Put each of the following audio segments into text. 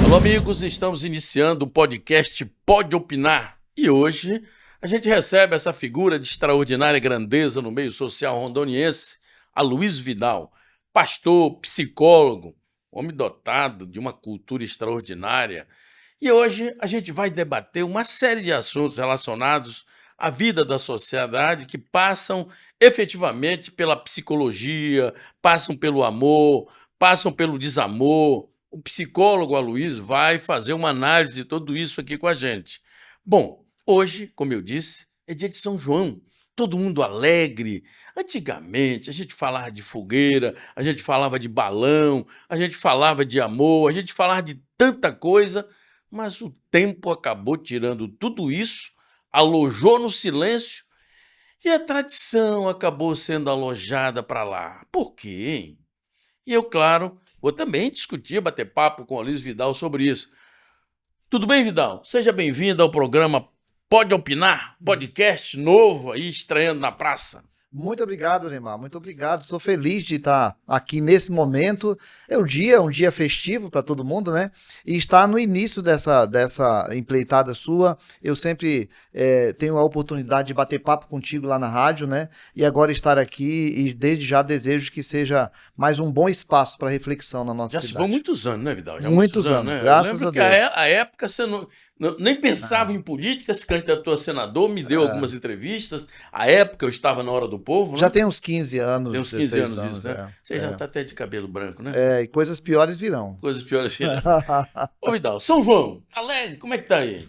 Olá, amigos, estamos iniciando o podcast Pode Opinar e hoje a gente recebe essa figura de extraordinária grandeza no meio social rondoniense, Aloysio Vidal, pastor, psicólogo, homem dotado de uma cultura extraordinária. E hoje a gente vai debater uma série de assuntos relacionados à vida da sociedade que passam efetivamente pela psicologia, passam pelo amor, passam pelo desamor. O psicólogo Aloysio vai fazer uma análise de tudo isso aqui com a gente. Bom, hoje, como eu disse, é dia de São João. Todo mundo alegre. Antigamente, a gente falava de fogueira, a gente falava de balão, a gente falava de amor, a gente falava de tanta coisa, mas o tempo acabou tirando tudo isso, alojou no silêncio e a tradição acabou sendo alojada para lá. Por quê, hein? E eu, claro, vou também discutir, bater papo com o Aloysio Vidal sobre isso. Tudo bem, Vidal? Seja bem-vindo ao programa Pode Opinar, podcast novo aí, estreando na praça. Muito obrigado, Neymar, muito obrigado. Estou feliz de estar aqui nesse momento. É um dia festivo para todo mundo, né? E estar no início dessa empreitada sua. Eu sempre tenho a oportunidade de bater papo contigo lá na rádio, né? E agora estar aqui e desde já desejo que seja mais um bom espaço para reflexão na nossa cidade. Já se vão muitos anos, né, Vidal? Já muitos anos, né? Graças a Deus. A época você nem pensava em política, se candidatou a senador, me deu algumas entrevistas. A época eu estava na Hora do Povo, né? Já tem uns 15 anos, tem uns 15 anos disso, né? Você já é. está até de cabelo branco, né? E coisas piores virão. Coisas piores virão. Ô, Vidal, São João, alegre, como é que tá aí?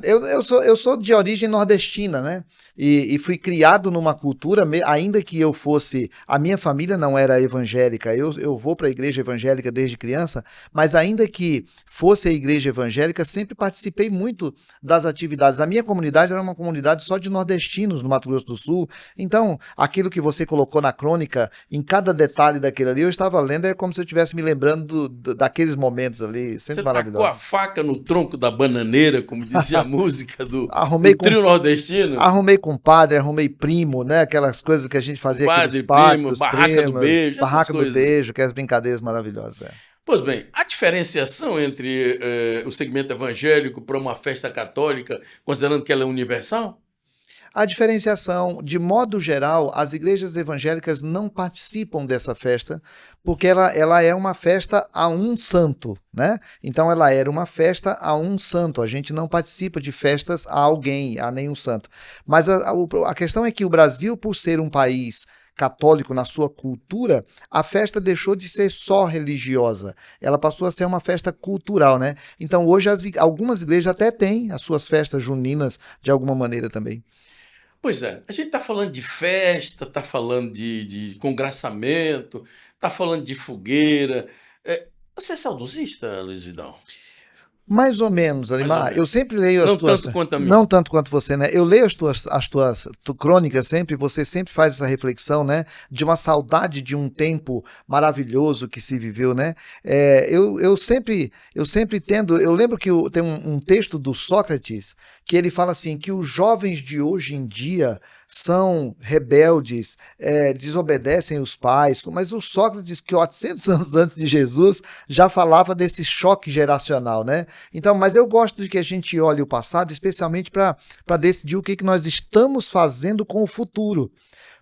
Eu sou de origem nordestina, né? E fui criado numa cultura, ainda que eu fosse... A minha família não era evangélica, eu vou para a igreja evangélica desde criança, mas ainda que fosse a igreja evangélica, sempre participei muito das atividades. A minha comunidade era uma comunidade só de nordestinos no Mato Grosso do Sul, então aquilo que você colocou na crônica, em cada detalhe daquele ali, eu estava lendo, é como se eu estivesse me lembrando daqueles momentos ali, sempre maravilhoso. Você tacou a faca no tronco da bananeira, como dizia a música do trio nordestino? Arrumei compadre, arrumei primo, né? Aquelas coisas que a gente fazia, aqueles pactos, barraca do beijo. Barraca do beijo, aquelas brincadeiras maravilhosas. Pois bem, a diferenciação entre o segmento evangélico para uma festa católica, considerando que ela é universal? A diferenciação, de modo geral, as igrejas evangélicas não participam dessa festa, porque ela é uma festa a um santo, né? Então ela era uma festa a um santo, a gente não participa de festas a alguém, a nenhum santo. Mas a questão é que o Brasil, por ser um país católico na sua cultura, a festa deixou de ser só religiosa, ela passou a ser uma festa cultural, né? Então hoje algumas igrejas até têm as suas festas juninas de alguma maneira também. Pois é, a gente está falando de festa, está falando de congraçamento, está falando de fogueira. Você é saudosista, Aloysio Vidal? Mais ou menos, Alimar. Eu sempre leio as tuas... Não tanto quanto a mim. Não tanto quanto você, né? Eu leio as tuas crônicas sempre, você sempre faz essa reflexão, né? De uma saudade de um tempo maravilhoso que se viveu, né? Eu sempre tendo... Eu lembro que tem um texto do Sócrates que ele fala assim, que os jovens de hoje em dia são rebeldes, desobedecem os pais, mas o Sócrates, que 800 anos antes de Jesus, já falava desse choque geracional, né? Então, mas eu gosto de que a gente olhe o passado, especialmente para decidir o que nós estamos fazendo com o futuro.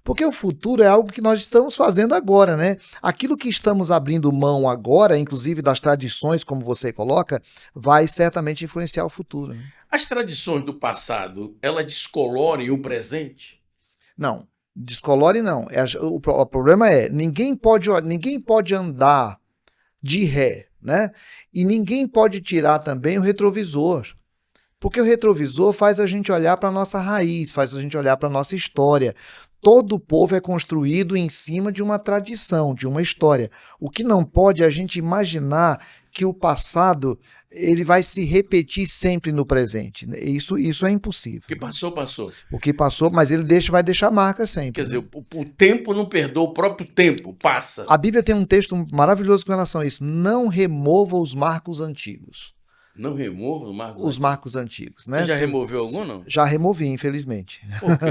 Porque o futuro é algo que nós estamos fazendo agora, né? Aquilo que estamos abrindo mão agora, inclusive das tradições, como você coloca, vai certamente influenciar o futuro, né? As tradições do passado, elas descolorem o presente? Não, descolore não. O problema é, ninguém pode andar de ré, né? E ninguém pode tirar também o retrovisor. Porque o retrovisor faz a gente olhar para a nossa raiz, faz a gente olhar para a nossa história. Todo povo é construído em cima de uma tradição, de uma história. O que não pode é a gente imaginar que o passado ele vai se repetir sempre no presente. Isso é impossível. O que passou, passou. O que passou, mas ele vai deixar marca sempre. Quer dizer, o tempo não perdoa, o próprio tempo passa. A Bíblia tem um texto maravilhoso com relação a isso. Não remova os marcos antigos. Não removo os marcos os antigos. marcos antigos, né? Você já removeu algum, não? Já removi, infelizmente. Por quê?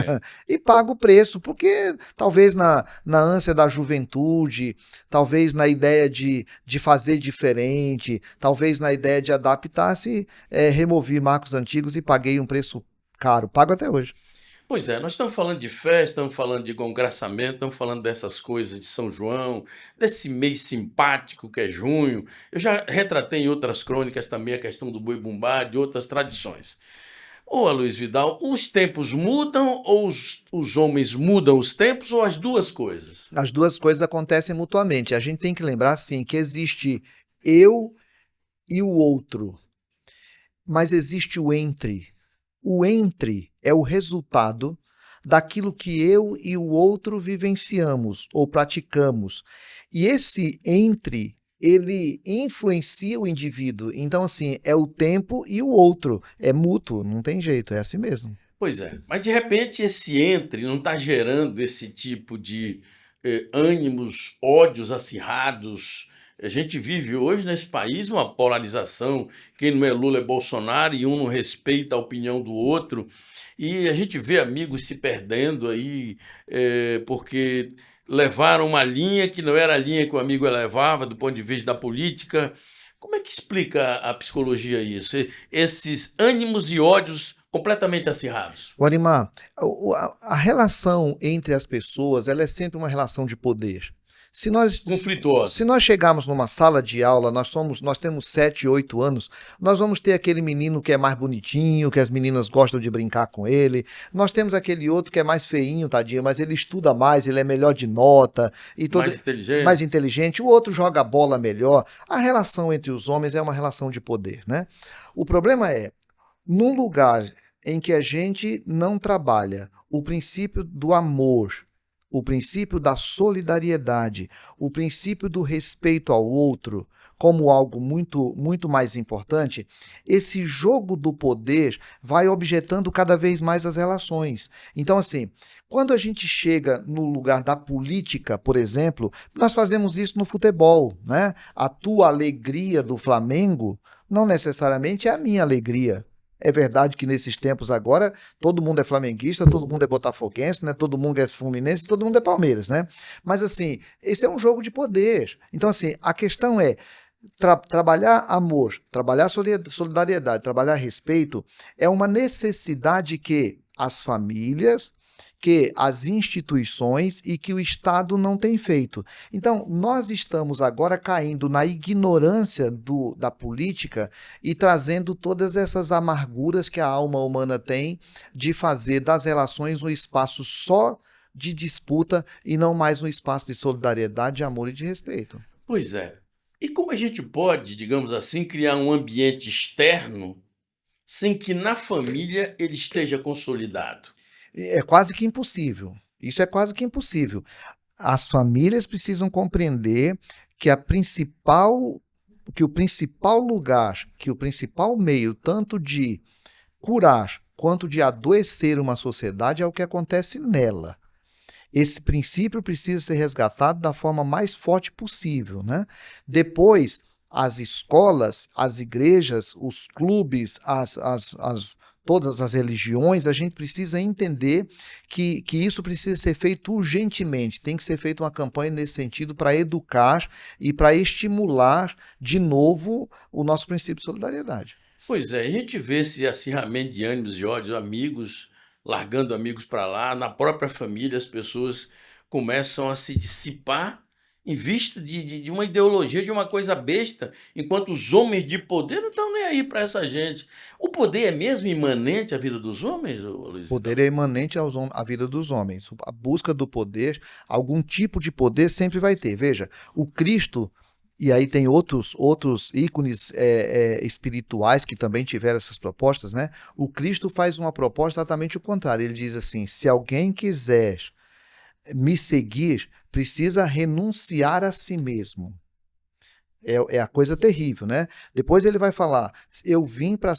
E pago o preço, porque talvez na ânsia da juventude, talvez na ideia de fazer diferente, talvez na ideia de adaptar-se, removi marcos antigos e paguei um preço caro. Pago até hoje. Pois é, nós estamos falando de festa, estamos falando de congraçamento, estamos falando dessas coisas de São João, desse mês simpático que é junho. Eu já retratei em outras crônicas também a questão do boi-bumbá, de outras tradições. Ô, Luiz Vidal, os tempos mudam ou os homens mudam os tempos ou as duas coisas? As duas coisas acontecem mutuamente. A gente tem que lembrar, sim, que existe eu e o outro, mas existe o entre. O entre é o resultado daquilo que eu e o outro vivenciamos ou praticamos. E esse entre, ele influencia o indivíduo. Então, assim, é o tempo e o outro. É mútuo, não tem jeito, é assim mesmo. Pois é, mas de repente esse entre não está gerando esse tipo de ânimos, ódios acirrados. A gente vive hoje nesse país uma polarização, quem não é Lula é Bolsonaro e um não respeita a opinião do outro. E a gente vê amigos se perdendo aí porque levaram uma linha que não era a linha que o amigo levava do ponto de vista da política. Como é que explica a psicologia isso? Esses ânimos e ódios completamente acirrados. Guarimar, a relação entre as pessoas, ela é sempre uma relação de poder. Conflituosa. Se nós chegarmos numa sala de aula, nós temos 7, 8 anos, nós vamos ter aquele menino que é mais bonitinho, que as meninas gostam de brincar com ele. Nós temos aquele outro que é mais feinho, tadinho, mas ele estuda mais, ele é melhor de nota. Mais inteligente. O outro joga bola melhor. A relação entre os homens é uma relação de poder, né? O problema é, num lugar em que a gente não trabalha o princípio do amor, o princípio da solidariedade, o princípio do respeito ao outro como algo muito, muito mais importante, esse jogo do poder vai objetando cada vez mais as relações. Então, assim, quando a gente chega no lugar da política, por exemplo, nós fazemos isso no futebol, né? A tua alegria do Flamengo não necessariamente é a minha alegria. É verdade que nesses tempos agora todo mundo é flamenguista, todo mundo é botafoguense, né? Todo mundo é fluminense, todo mundo é Palmeiras, né? Mas assim, esse é um jogo de poder. Então assim, a questão é trabalhar amor, trabalhar solidariedade, trabalhar respeito é uma necessidade que as famílias, que as instituições e que o Estado não tem feito. Então, nós estamos agora caindo na ignorância da política e trazendo todas essas amarguras que a alma humana tem de fazer das relações um espaço só de disputa e não mais um espaço de solidariedade, de amor e de respeito. Pois é. E como a gente pode, digamos assim, criar um ambiente externo sem que na família ele esteja consolidado? É quase que impossível. Isso é quase que impossível. As famílias precisam compreender que que o principal lugar, que o principal meio, tanto de curar quanto de adoecer uma sociedade, é o que acontece nela. Esse princípio precisa ser resgatado da forma mais forte possível, né? Depois, as escolas, as igrejas, os clubes, todas as religiões, a gente precisa entender que isso precisa ser feito urgentemente. Tem que ser feita uma campanha nesse sentido para educar e para estimular de novo o nosso princípio de solidariedade. Pois é, a gente vê esse acirramento de ânimos e ódios, amigos largando amigos para lá, na própria família as pessoas começam a se dissipar em vista de uma ideologia, de uma coisa besta, enquanto os homens de poder não estão nem aí para essa gente. O poder é mesmo imanente à vida dos homens, Luiz? O poder é imanente à vida dos homens. A busca do poder, algum tipo de poder sempre vai ter. Veja, o Cristo, e aí tem outros ícones espirituais que também tiveram essas propostas, né? O Cristo faz uma proposta exatamente o contrário. Ele diz assim, se alguém quiser me seguir, precisa renunciar a si mesmo. É a coisa terrível, né? Depois ele vai falar, eu vim para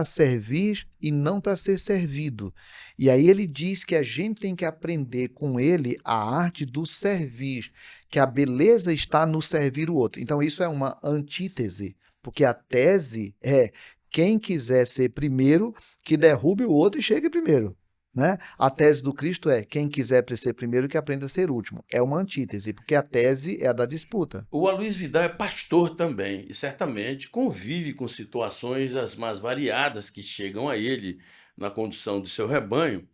servir e não para ser servido. E aí ele diz que a gente tem que aprender com ele a arte do servir, que a beleza está no servir o outro. Então isso é uma antítese Porque a tese é quem quiser ser primeiro, que derrube o outro e chegue primeiro. Né? A tese do Cristo é quem quiser ser primeiro, que aprenda a ser último. É uma antítese, porque a tese é a da disputa. O Aloysio Vidal é pastor também e certamente convive com situações as mais variadas que chegam a ele na condução do seu rebanho.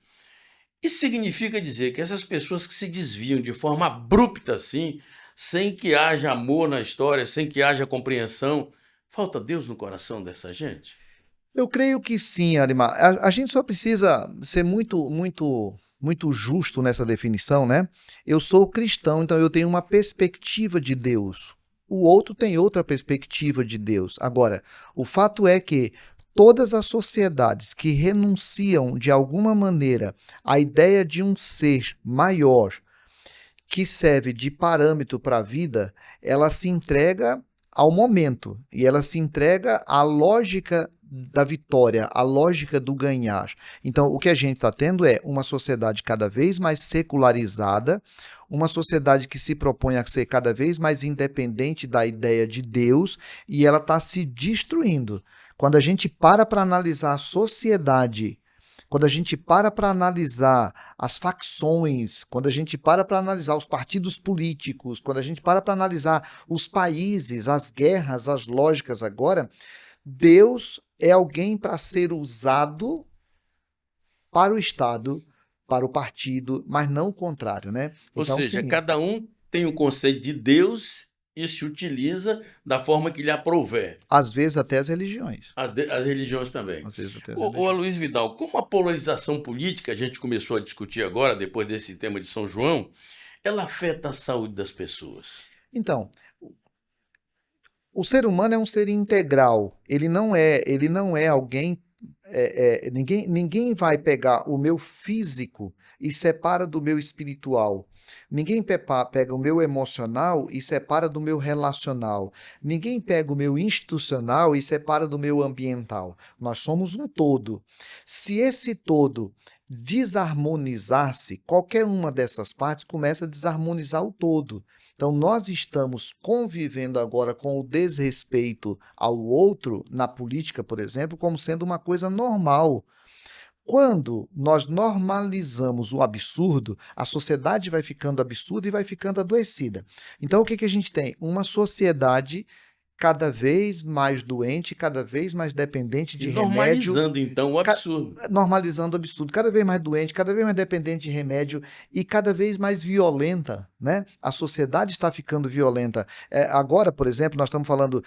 Isso significa dizer que essas pessoas que se desviam de forma abrupta assim, sem que haja amor na história, sem que haja compreensão, falta Deus no coração dessa gente? Eu creio que sim, Arimar. A gente só precisa ser muito justo nessa definição, né? Eu sou cristão, então eu tenho uma perspectiva de Deus. O outro tem outra perspectiva de Deus. Agora, o fato é que todas as sociedades que renunciam de alguma maneira à ideia de um ser maior que serve de parâmetro para a vida, ela se entrega ao momento e ela se entrega à lógica da vitória, à lógica do ganhar. Então, o que a gente está tendo é uma sociedade cada vez mais secularizada, uma sociedade que se propõe a ser cada vez mais independente da ideia de Deus e ela está se destruindo. Quando a gente para analisar a sociedade, quando a gente para analisar as facções, quando a gente para analisar os partidos políticos, quando a gente para analisar os países, as guerras, as lógicas agora, Deus é alguém para ser usado para o Estado, para o partido, mas não o contrário, né? Ou Então, seja, sim, cada um tem o conceito de Deus e se utiliza da forma que lhe aprouver. às vezes até as religiões. As religiões também. Às vezes até as Ô religiões. Aloysio Vidal, como a polarização política, a gente começou a discutir agora, depois desse tema de São João, ela afeta a saúde das pessoas? Então, o ser humano é um ser integral. Ele não é alguém. Ninguém vai pegar o meu físico e separa do meu espiritual. Ninguém pega o meu emocional e separa do meu relacional. Ninguém pega o meu institucional e separa do meu ambiental. Nós somos um todo. Se esse todo desarmonizar-se, qualquer uma dessas partes começa a desarmonizar o todo. Então, nós estamos convivendo agora com o desrespeito ao outro, na política, por exemplo, como sendo uma coisa normal. Quando nós normalizamos o absurdo, a sociedade vai ficando absurda e vai ficando adoecida. Então, o que a gente tem? Uma sociedade cada vez mais doente, cada vez mais dependente E de remédio, normalizando, então, o absurdo. normalizando o absurdo, cada vez mais doente, cada vez mais dependente de remédio e cada vez mais violenta, né? A sociedade está ficando violenta. Agora, por exemplo, nós estamos falando,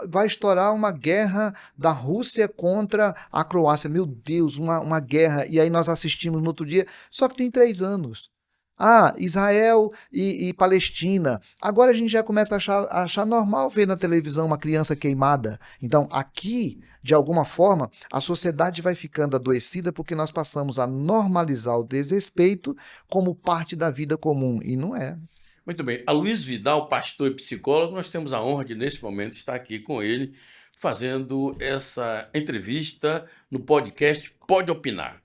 vai estourar uma guerra da Rússia contra a Croácia. Meu Deus, uma guerra. E aí nós assistimos no outro dia, só que tem 3 anos. Israel e Palestina. Agora a gente já começa a achar normal ver na televisão uma criança queimada. Então, aqui, de alguma forma, a sociedade vai ficando adoecida porque nós passamos a normalizar o desrespeito como parte da vida comum. E não é. Muito bem. Aloysio Vidal, pastor e psicólogo, nós temos a honra de, nesse momento, estar aqui com ele, fazendo essa entrevista no podcast Pode Opinar.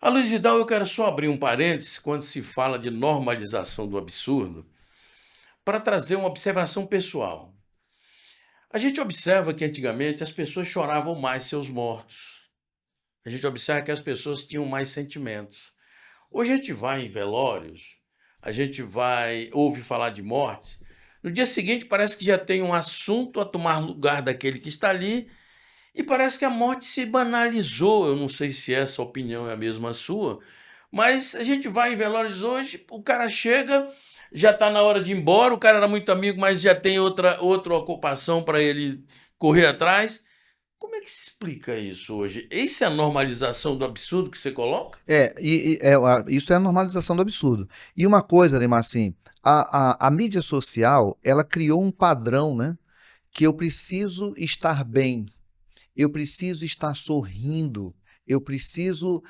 Aloysio Vidal, eu quero só abrir um parênteses quando se fala de normalização do absurdo, para trazer uma observação pessoal. A gente observa que antigamente as pessoas choravam mais seus mortos. A gente observa que as pessoas tinham mais sentimentos. Hoje a gente vai em velórios, a gente ouve falar de morte. No dia seguinte parece que já tem um assunto a tomar lugar daquele que está ali e parece que a morte se banalizou. Eu não sei se essa opinião é a mesma sua, mas a gente vai em velórios hoje, o cara chega, já está na hora de ir embora, o cara era muito amigo, mas já tem outra ocupação para ele correr atrás. Como é que se explica isso hoje? Essa é a normalização do absurdo que você coloca? Isso é a normalização do absurdo. E uma coisa, Neymar, assim, a mídia social, ela criou um padrão, né? Que eu preciso estar bem, eu preciso estar sorrindo, eu preciso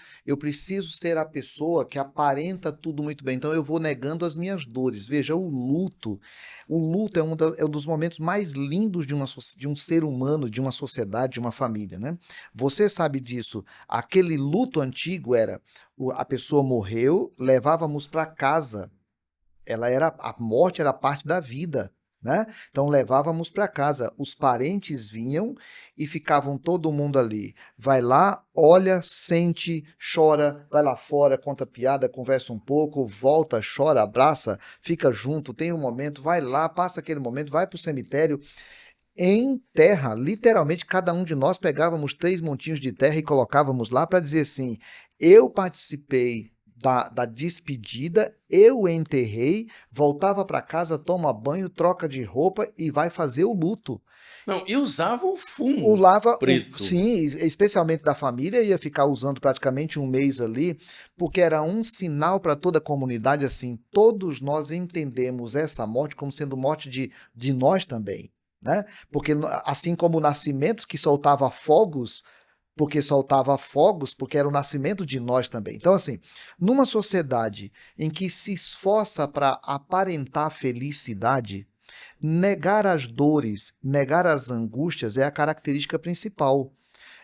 ser a pessoa que aparenta tudo muito bem. Então eu vou negando as minhas dores. Veja, o luto é um dos momentos mais lindos de um ser humano, de uma sociedade, de uma família, né? Você sabe disso. Aquele luto antigo era a pessoa morreu, levávamos para casa. A morte era parte da vida. né? Então levávamos para casa, os parentes vinham e ficavam todo mundo ali. Vai lá, olha, sente, chora, vai lá fora, conta piada, conversa um pouco, volta, chora, abraça, fica junto, tem um momento, vai lá, passa aquele momento, vai para o cemitério. Em terra, literalmente, cada um de nós pegávamos 3 montinhos de terra e colocávamos lá para dizer assim: eu participei da despedida, eu enterrei, voltava para casa, toma banho, troca de roupa e vai fazer o luto. Não, e usavam O fumo lava, preto. sim, especialmente da família, ia ficar usando praticamente um mês ali, porque era um sinal para toda a comunidade, assim, todos nós entendemos essa morte como sendo morte de nós também, né? Porque assim como o nascimento que soltava fogos, porque era o nascimento de nós também. Então, assim, numa sociedade em que se esforça para aparentar felicidade, negar as dores, negar as angústias é a característica principal.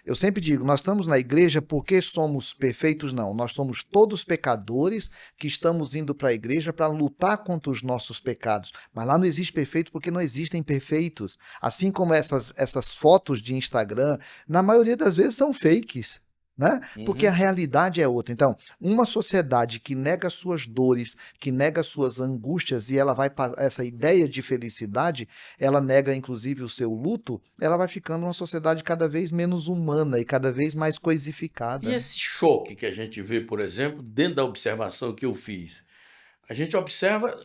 Eu sempre digo, nós estamos na igreja porque somos perfeitos? Não, nós somos todos pecadores que estamos indo para a igreja para lutar contra os nossos pecados. Mas lá não existe perfeito porque não existem perfeitos. Assim como essas fotos de Instagram, na maioria das vezes são fakes. Né? Porque a Uhum. realidade é outra. Então, uma sociedade que nega suas dores, que nega suas angústias e ela vai para essa ideia de felicidade, ela nega inclusive o seu luto, ela vai ficando uma sociedade cada vez menos humana e cada vez mais E coisificada. esse choque que a gente vê, por exemplo, dentro da observação que eu fiz, a gente observa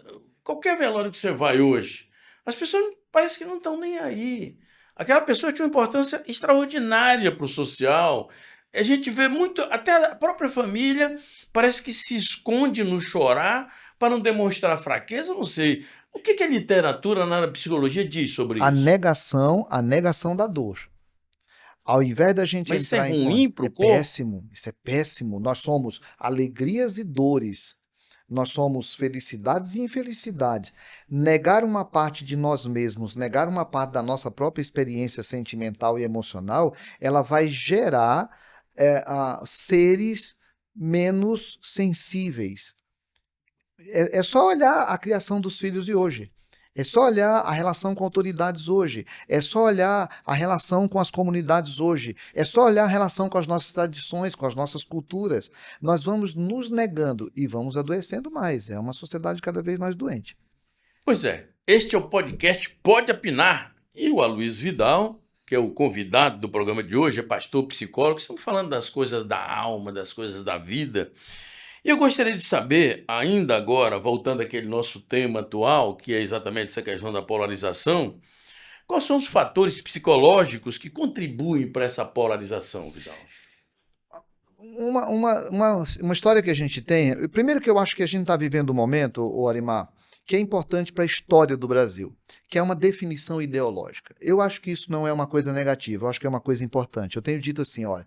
qualquer velório que você vai hoje, as pessoas parece que não estão nem aí. Aquela pessoa tinha uma importância extraordinária para o social. A gente vê muito, até a própria família parece que se esconde no chorar para não demonstrar fraqueza, não sei. O que que a literatura na psicologia diz sobre isso? A negação da dor. Ao invés da gente Mas isso é entrar ruim para é o corpo? péssimo, isso é péssimo. Nós somos alegrias e dores. Nós somos felicidades e infelicidades. Negar uma parte de nós mesmos, negar uma parte da nossa própria experiência sentimental e emocional, ela vai gerar seres menos sensíveis. É só olhar a criação dos filhos de hoje. É só olhar a relação com autoridades hoje. É só olhar a relação com as comunidades hoje. É só olhar a relação com as nossas tradições, com as nossas culturas. Nós vamos nos negando e vamos adoecendo mais. É uma sociedade cada vez mais doente. Pois é, este é o podcast Pode Opinar. E o Aloysio Vidal, que é o convidado do programa de hoje, é pastor, psicólogo, estamos falando das coisas da alma, das coisas da vida. E eu gostaria de saber, ainda agora, voltando àquele nosso tema atual, que é exatamente essa questão da polarização, quais são os fatores psicológicos que contribuem para essa polarização, Vidal? Uma história que a gente tem. Primeiro, que eu acho que a gente está vivendo um momento, o Arimar, que é importante para a história do Brasil, que é uma definição ideológica. Eu acho que isso não é uma coisa negativa, eu acho que é uma coisa importante. Eu tenho dito assim: olha,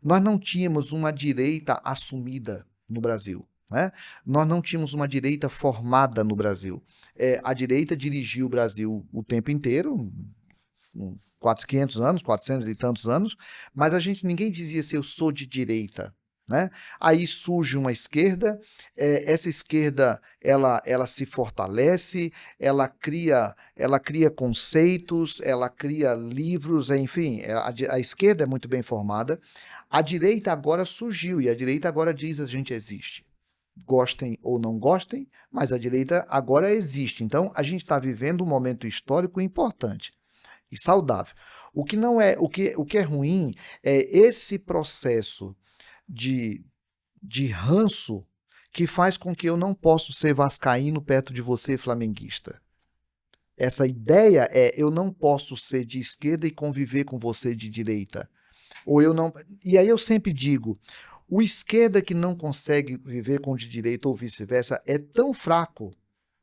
nós não tínhamos uma direita assumida no Brasil. Né? Nós não tínhamos uma direita formada no Brasil. A direita dirigiu o Brasil o tempo inteiro, 500 anos, 400 e tantos anos, mas ninguém dizia assim, eu sou de direita. Né? Aí surge uma esquerda, essa esquerda ela se fortalece, ela cria conceitos, ela cria livros, enfim, a esquerda é muito bem formada. A direita agora surgiu e a direita agora diz a gente existe. Gostem ou não gostem, mas a direita agora existe. Então a gente está vivendo um momento histórico importante e saudável. O que é ruim é esse processo de ranço que faz com que eu não possa ser vascaíno perto de você, flamenguista. Essa ideia eu não posso ser de esquerda e conviver com você de direita. Ou eu não. E aí eu sempre digo, o esquerda que não consegue viver com o de direita ou vice-versa é tão fraco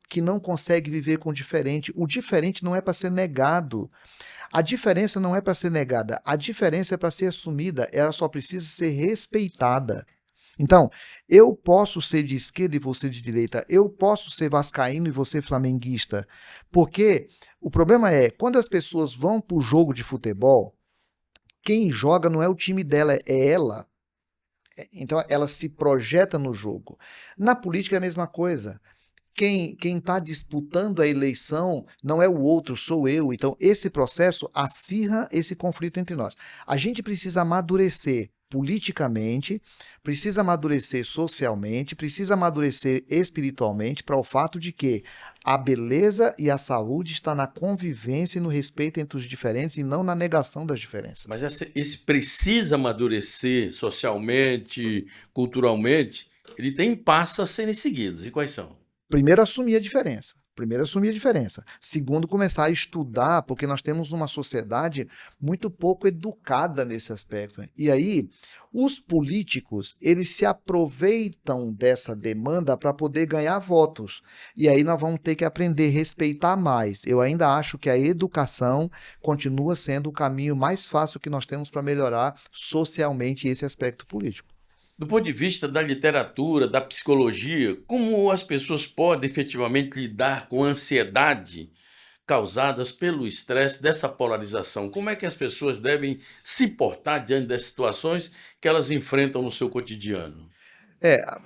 que não consegue viver com o diferente. O diferente não é para ser negado. A diferença não é para ser negada, a diferença é para ser assumida, ela só precisa ser respeitada. Então, eu posso ser de esquerda e você de direita, eu posso ser vascaíno e você flamenguista, porque o problema é, quando as pessoas vão para o jogo de futebol, quem joga não é o time dela, é ela. Então, ela se projeta no jogo. Na política é a mesma coisa. quem está disputando a eleição não é o outro, sou eu. Então, esse processo acirra esse conflito entre nós. A gente precisa amadurecer politicamente, precisa amadurecer socialmente, precisa amadurecer espiritualmente para o fato de que a beleza e a saúde está na convivência e no respeito entre os diferentes e não na negação das diferenças. Mas esse precisa amadurecer socialmente, culturalmente, ele tem passos a serem seguidos. E quais são? Primeiro, assumir a diferença. Primeiro, assumir a diferença. Segundo, começar a estudar, porque nós temos uma sociedade muito pouco educada nesse aspecto. E aí, os políticos, eles se aproveitam dessa demanda para poder ganhar votos. E aí nós vamos ter que aprender a respeitar mais. Eu ainda acho que a educação continua sendo o caminho mais fácil que nós temos para melhorar socialmente esse aspecto político. Do ponto de vista da literatura, da psicologia, como as pessoas podem efetivamente lidar com a ansiedade causadas pelo estresse dessa polarização? Como é que as pessoas devem se portar diante das situações que elas enfrentam no seu cotidiano?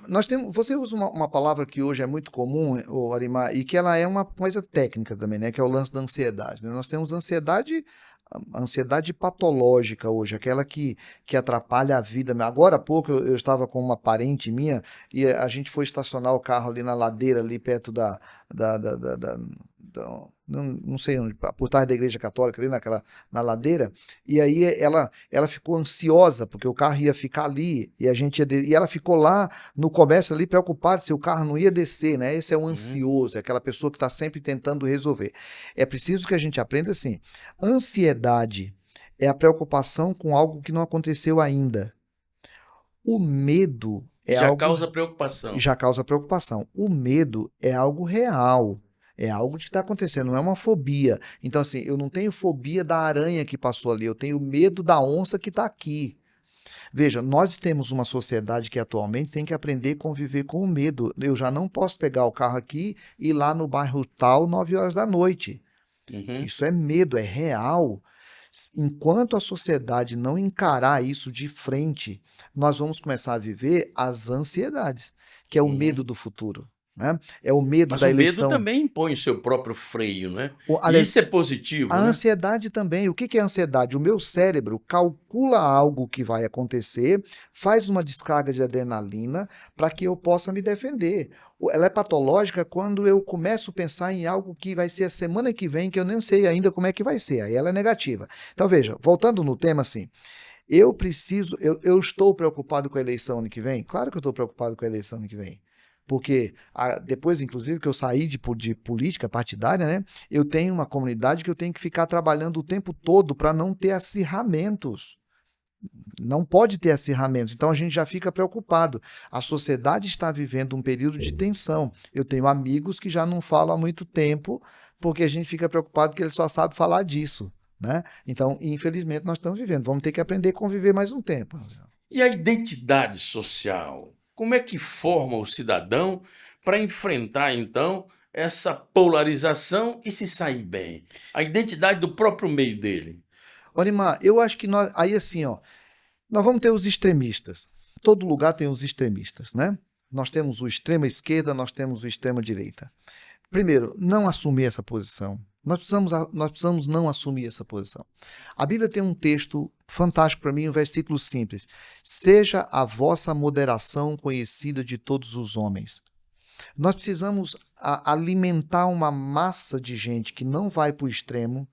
Nós temos, você usa uma palavra que hoje é muito comum, o Arimar, e que ela é uma coisa técnica também, né? Que é o lance da ansiedade, né? Nós temos a ansiedade patológica hoje, aquela que atrapalha a vida. Agora há pouco eu estava com uma parente minha e a gente foi estacionar o carro ali na ladeira, ali perto não sei onde, por trás da igreja católica, ali na ladeira, e aí ela ficou ansiosa, porque o carro ia ficar ali, e ela ficou lá no comércio ali preocupada se o carro não ia descer, né? Esse é o ansioso, é aquela pessoa que está sempre tentando resolver. É preciso que a gente aprenda assim, ansiedade é a preocupação com algo que não aconteceu ainda. O medo é Já algo causa preocupação. já causa preocupação. O medo é algo real. É algo que está acontecendo, não é uma fobia. Então, assim, eu não tenho fobia da aranha que passou ali, eu tenho medo da onça que está aqui. Veja, nós temos uma sociedade que atualmente tem que aprender a conviver com o medo. Eu já não posso pegar o carro aqui e ir lá no bairro tal, 9 horas da noite. Uhum. Isso é medo, é real. Enquanto a sociedade não encarar isso de frente, nós vamos começar a viver as ansiedades, que é o medo Uhum. do futuro, né? É o medo Mas da o medo eleição. também impõe o seu próprio freio, né? E Aliás, isso é a positivo, né? ansiedade também. O que é ansiedade? O meu cérebro calcula algo que vai acontecer, faz uma descarga de adrenalina para que eu possa me defender. Ela é patológica quando eu começo a pensar em algo que vai ser a semana que vem, que eu nem sei ainda como é que vai ser. Aí ela é negativa. Então, veja, voltando no tema, assim, eu estou preocupado com a eleição ano que vem? Claro que eu estou preocupado com a eleição ano que vem. Porque depois, inclusive, que eu saí de política partidária, né? Eu tenho uma comunidade que eu tenho que ficar trabalhando o tempo todo para não ter acirramentos. Não pode ter acirramentos. Então a gente já fica preocupado. A sociedade está vivendo um período de tensão. Eu tenho amigos que já não falam há muito tempo, porque a gente fica preocupado que eles só sabem falar disso, né? Então, infelizmente, nós estamos vivendo. Vamos ter que aprender a conviver mais um tempo. E a identidade social? Como é que forma o cidadão para enfrentar, então, essa polarização e se sair bem? A identidade do próprio meio dele. Orimar, eu acho que nós. Aí, assim, ó, nós vamos ter os extremistas. Todo lugar tem os extremistas, né? Nós temos o extrema esquerda, nós temos o extrema direita. Primeiro, não assumir essa posição. Nós precisamos não assumir essa posição. A Bíblia tem um texto fantástico para mim, um versículo simples. Seja a vossa moderação conhecida de todos os homens. Nós precisamos alimentar uma massa de gente que não vai para o extremo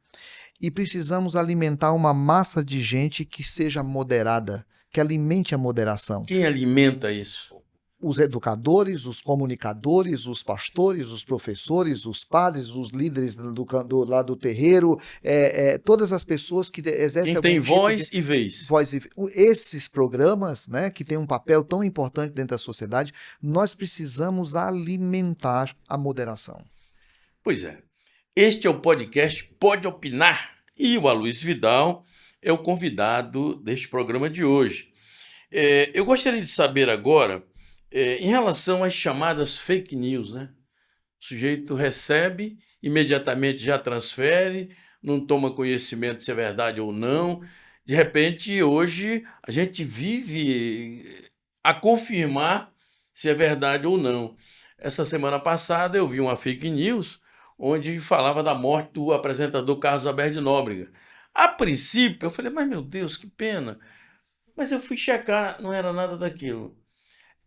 e precisamos alimentar uma massa de gente que seja moderada, que alimente a moderação. Quem alimenta isso? Os educadores, os comunicadores, os pastores, os professores, os padres, os líderes lá do terreiro, todas as pessoas que exercem Quem tem algum tipo voz de e vez. voz. Esses programas, né, que têm um papel tão importante dentro da sociedade, nós precisamos alimentar a moderação. Pois é. Este é o podcast Pode Opinar e o Aloysio Vidal é o convidado deste programa de hoje. Eu gostaria de saber agora, em relação às chamadas fake news, né? O sujeito recebe, imediatamente já transfere, não toma conhecimento se é verdade ou não. De repente, hoje, a gente vive a confirmar se é verdade ou não. essa semana passada eu vi uma fake news onde falava da morte do apresentador Carlos Alberto de Nóbrega. A princípio, eu falei, mas meu Deus, que pena. Mas eu fui checar, não era nada daquilo.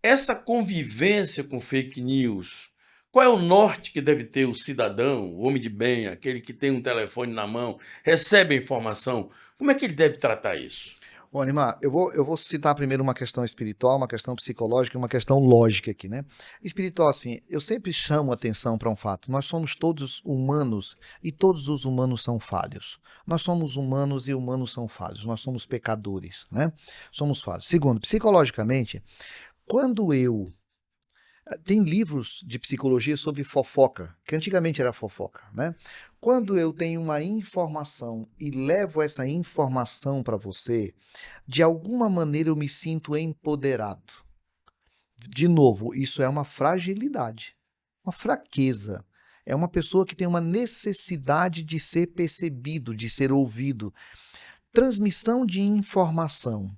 Essa convivência com fake news, qual é o norte que deve ter o cidadão, o homem de bem, aquele que tem um telefone na mão, recebe a informação? Como é que ele deve tratar isso? Bom, Animar, eu vou citar primeiro uma questão espiritual, uma questão psicológica e uma questão lógica aqui, né? Espiritual, assim, eu sempre chamo atenção para um fato. Nós somos todos humanos e todos os humanos são falhos. Nós somos humanos e humanos são falhos. Nós somos pecadores, né? Somos falhos. Segundo, psicologicamente, quando eu tem livros de psicologia sobre fofoca, que antigamente era fofoca, né? Quando eu tenho uma informação e levo essa informação para você, de alguma maneira eu me sinto empoderado. De novo, isso é uma fragilidade, uma fraqueza. É uma pessoa que tem uma necessidade de ser percebido, de ser ouvido. Transmissão de informação,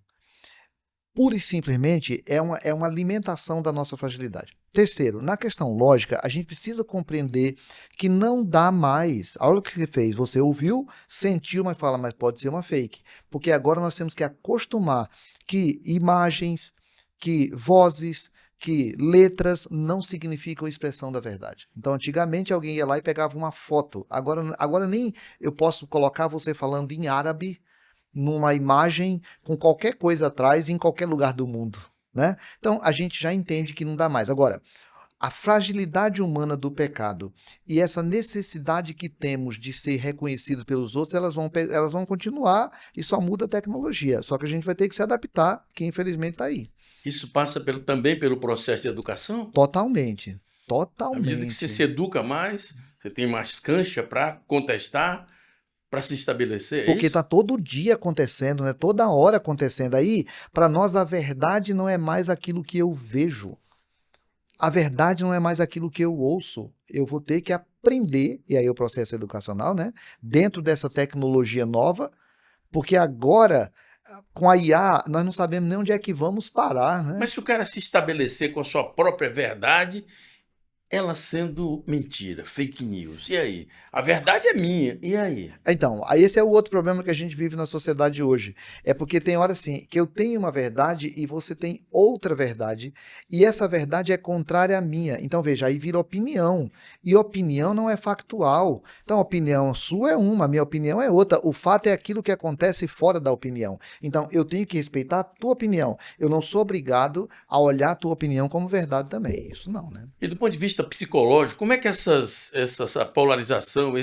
pura e simplesmente, é uma alimentação da nossa fragilidade. Terceiro, na questão lógica, a gente precisa compreender que não dá mais. A hora que você fez, você ouviu, sentiu, mas fala, mas pode ser uma fake. Porque agora nós temos que acostumar que imagens, que vozes, que letras não significam expressão da verdade. Então, antigamente alguém ia lá e pegava uma foto. Agora nem eu posso colocar você falando em árabe numa imagem com qualquer coisa atrás em qualquer lugar do mundo, né? Então a gente já entende que não dá mais. Agora, a fragilidade humana do pecado e essa necessidade que temos de ser reconhecidos pelos outros, elas vão continuar e só muda a tecnologia. Só que a gente vai ter que se adaptar, que infelizmente está aí. Isso passa também pelo processo de educação? Totalmente. À medida que você se educa mais, você tem mais cancha para contestar, para se estabelecer, é Porque isso? está todo dia acontecendo, né? Toda hora acontecendo. Aí, para nós, a verdade não é mais aquilo que eu vejo. A verdade não é mais aquilo que eu ouço. Eu vou ter que aprender, e aí o processo educacional, né? Dentro dessa tecnologia nova, porque agora, com a IA, nós não sabemos nem onde é que vamos parar, né? Mas se o cara se estabelecer com a sua própria verdade, ela sendo mentira, fake news, e aí? A verdade é minha, e aí? Então, aí esse é o outro problema que a gente vive na sociedade hoje. É porque tem hora assim, que eu tenho uma verdade e você tem outra verdade, e essa verdade é contrária à minha. Então, veja, aí vira opinião. E opinião não é factual. Então, a opinião sua é uma, a minha opinião é outra. O fato é aquilo que acontece fora da opinião. Então, eu tenho que respeitar a tua opinião. Eu não sou obrigado a olhar a tua opinião como verdade também. Isso não, né? E do ponto de vista psicológico, como é que essa polarização,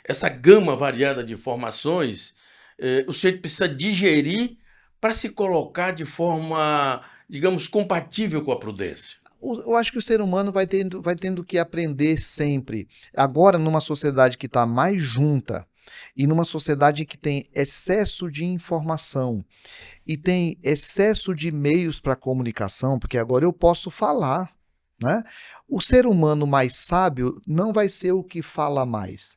essa gama variada de informações, o sujeito precisa digerir para se colocar de forma, digamos, compatível com a prudência? Eu acho que o ser humano vai tendo que aprender sempre. Agora, numa sociedade que está mais junta e numa sociedade que tem excesso de informação e tem excesso de meios para comunicação, porque agora eu posso falar, né? O ser humano mais sábio não vai ser o que fala mais.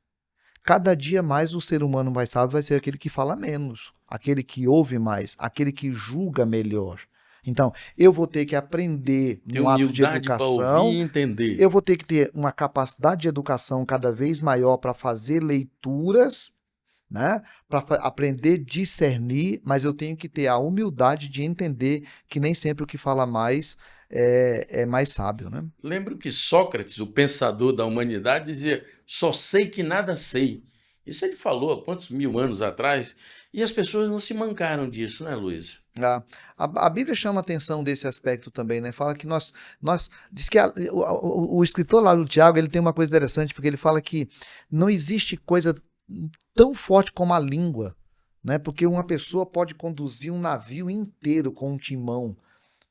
Cada dia mais o ser humano mais sábio vai ser aquele que fala menos, aquele que ouve mais, aquele que julga melhor. Então, eu vou ter que aprender Ter no ato de humildade para ouvir educação, e entender. eu vou ter que ter uma capacidade de educação cada vez maior para fazer leituras, né? Para aprender a discernir, mas eu tenho que ter a humildade de entender que nem sempre o que fala mais é mais sábio, né? Lembro que Sócrates, o pensador da humanidade, dizia: só sei que nada sei. Isso ele falou há quantos mil anos atrás, e as pessoas não se mancaram disso, né, Luiz? A Bíblia chama atenção desse aspecto também, né? Fala que diz que o escritor lá do Tiago, ele tem uma coisa interessante, porque ele fala que não existe coisa tão forte como a língua, né? Porque uma pessoa pode conduzir um navio inteiro com um timão,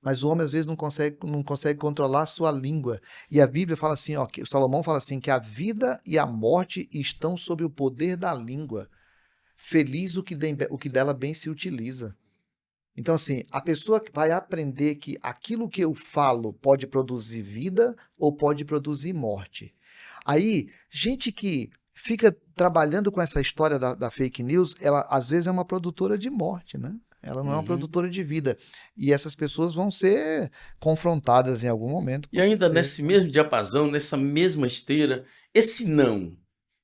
mas o homem às vezes não consegue controlar a sua língua. E a Bíblia fala assim, ó, que o Salomão fala assim, que a vida e a morte estão sob o poder da língua. Feliz o que dela bem se utiliza. Então, assim, a pessoa vai aprender que aquilo que eu falo pode produzir vida ou pode produzir morte. Aí, gente que fica trabalhando com essa história da fake news, ela às vezes é uma produtora de morte, né? Ela não é uma produtora de vida. E essas pessoas vão ser confrontadas em algum momento, E com ainda nesse certeza. mesmo diapasão, nessa mesma esteira, esse não,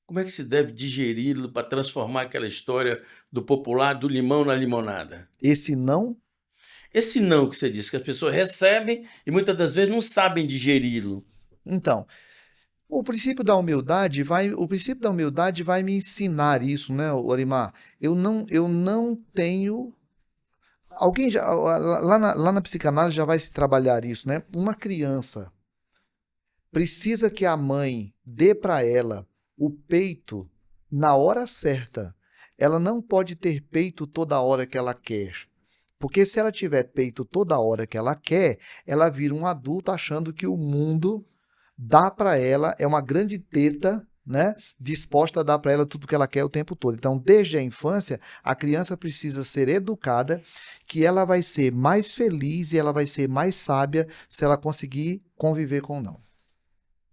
como é que se deve digeri-lo para transformar aquela história do popular do limão na limonada? Esse não, Esse não que você disse, que as pessoas recebem e muitas das vezes não sabem digeri-lo. então, o princípio da humildade vai me ensinar isso, né, Olimar? Eu não tenho. Alguém já, lá na psicanálise já vai se trabalhar isso, né? Uma criança precisa que a mãe dê para ela o peito na hora certa. Ela não pode ter peito toda hora que ela quer. Porque se ela tiver peito toda hora que ela quer, ela vira um adulto achando que o mundo dá para ela, é uma grande teta, né, disposta a dar para ela tudo que ela quer o tempo todo. Então, desde a infância, a criança precisa ser educada, que ela vai ser mais feliz e ela vai ser mais sábia se ela conseguir conviver com o não.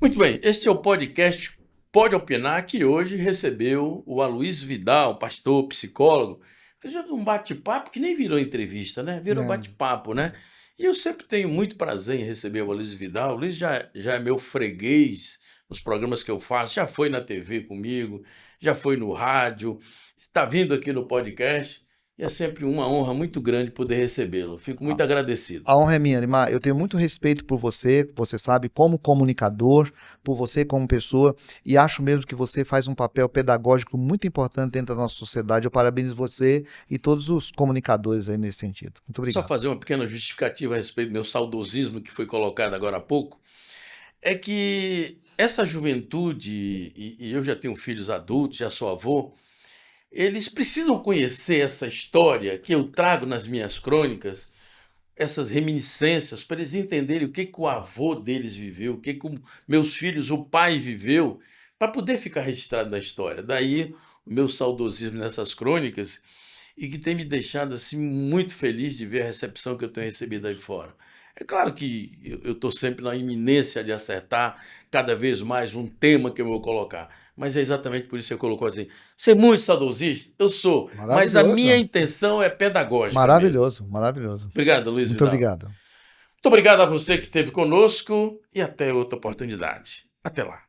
Muito bem, este é o podcast Pode Opinar, que hoje recebeu o Aloysio Vidal, pastor, psicólogo. Fizemos um bate-papo que nem virou entrevista, né? Virou É. bate-papo, né? E eu sempre tenho muito prazer em receber o Aloysio Vidal. O Aloysio já é meu freguês nos programas que eu faço, já foi na TV comigo, já foi no rádio, está vindo aqui no podcast. E é sempre uma honra muito grande poder recebê-lo. Fico muito agradecido. A honra é minha, Arimar. Eu tenho muito respeito por você sabe, como comunicador, por você como pessoa, e acho mesmo que você faz um papel pedagógico muito importante dentro da nossa sociedade. Eu parabenizo você e todos os comunicadores aí nesse sentido. Muito Só obrigado. fazer uma pequena justificativa a respeito do meu saudosismo que foi colocado agora há pouco, é que essa juventude, e eu já tenho filhos adultos, já sou avô, eles precisam conhecer essa história que eu trago nas minhas crônicas, essas reminiscências, para eles entenderem o que, que o avô deles viveu, o que, que meus filhos, o pai viveu, para poder ficar registrado na história. Daí o meu saudosismo nessas crônicas, e que tem me deixado assim muito feliz de ver a recepção que eu tenho recebido aí fora. É claro que eu estou sempre na iminência de acertar cada vez mais um tema que eu vou colocar, mas é exatamente por isso que você colocou assim, ser muito saudosista, eu sou, mas a minha Maravilhoso. intenção é pedagógica mesmo. Maravilhoso, maravilhoso. Obrigado, Luiz Muito Vidal. obrigado. Muito obrigado a você que esteve conosco e até outra oportunidade. Até lá.